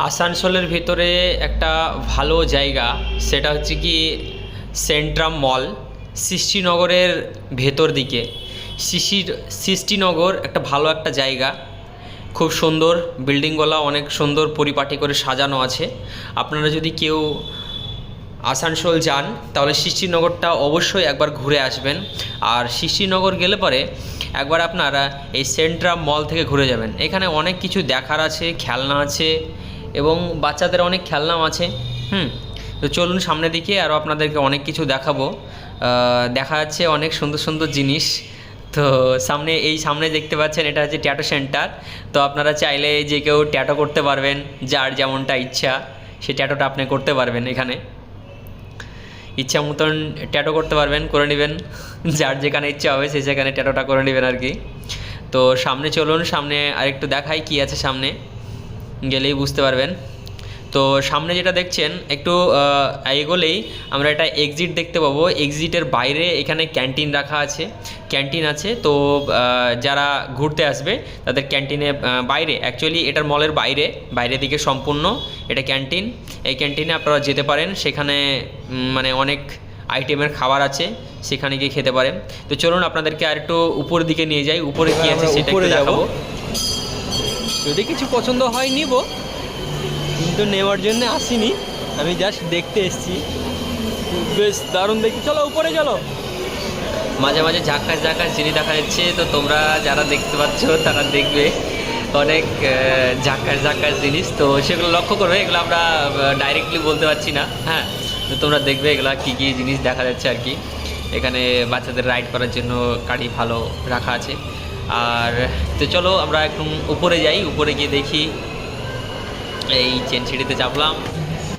আসানসোলের ভিতরে একটা ভালো জায়গা, সেটা হচ্ছে কি সেন্ট্রাম মল। সৃষ্টিনগরের ভেতর দিকে সৃষ্টিনগর একটা ভালো একটা জায়গা, খুব সুন্দর বিল্ডিংগুলো, অনেক সুন্দর পরিপাটি করে সাজানো আছে। আপনারা যদি কেউ আসানসোল যান তাহলে সৃষ্টিনগরটা অবশ্যই একবার ঘুরে আসবেন। আর সৃষ্টিনগর গেলে পরে একবার আপনারা এই সেন্ট্রাম মল থেকে ঘুরে যাবেন। এখানে অনেক কিছু দেখার আছে, খেলনা আছে এবং বাচ্চাদের অনেক খেলনাও আছে। তো চলুন সামনের দিকে, আরও আপনাদেরকে অনেক কিছু দেখাবো। দেখা যাচ্ছে অনেক সুন্দর সুন্দর জিনিস। তো সামনে দেখতে পাচ্ছেন, এটা হচ্ছে ট্যাটু সেন্টার। তো আপনারা চাইলে যে কেউ ট্যাটু করতে পারবেন, যার যেমনটা ইচ্ছা সে ট্যাটুটা আপনি করতে পারবেন। এখানে ইচ্ছা মতন ট্যাটু করতে পারবেন, করে নেবেন। যার যেখানে ইচ্ছা হবে সে সেখানে ট্যাটুটা করে নেবেন আর কি। তো সামনে চলুন, সামনে আরেকটু দেখাই কি আছে, সামনে গেলেই বুঝতে পারবেন। তো সামনে যেটা দেখছেন, একটু এগোলেই আমরা একটা এক্সিট দেখতে পাবো। এক্সিটের বাইরে এখানে ক্যান্টিন রাখা আছে, ক্যান্টিন আছে। তো যারা ঘুরতে আসবে তাদের ক্যান্টিনে বাইরে, অ্যাকচুয়ালি এটার মলের বাইরে দিকে সম্পূর্ণ এটা ক্যান্টিন। এই ক্যান্টিনে আপনারা যেতে পারেন, সেখানে মানে অনেক আইটেমের খাবার আছে, সেখানে গিয়ে খেতে পারেন। তো চলুন আপনাদেরকে আর একটু উপরের দিকে নিয়ে যাই, উপরে কী আছে সেটা একটু দেখাবো। যদি কিছু পছন্দ হয় নিব, কিন্তু নেওয়ার জন্য আসিনি, আমি জাস্ট দেখতে এসেছি। বেশ দারুণ দেখি, চলো উপরে চলো। মাঝে মাঝে ঝাঁকাশ জিনিস দেখা যাচ্ছে, তো তোমরা যারা দেখতে পাচ্ছ তারা দেখবে অনেক ঝাঁকাশ জিনিস। তো সেগুলো লক্ষ্য করবে, এগুলো আমরা ডাইরেক্টলি বলতে পারছি না। হ্যাঁ, তো তোমরা দেখবে এগুলো কী কী জিনিস দেখা যাচ্ছে আর কি। এখানে বাচ্চাদের রাইড করার জন্য গাড়ি ভালো রাখা আছে। আর তো চলো আমরা একদম উপরে যাই, উপরে গিয়ে দেখি। এই চেন সিঁড়িতে চাপলাম।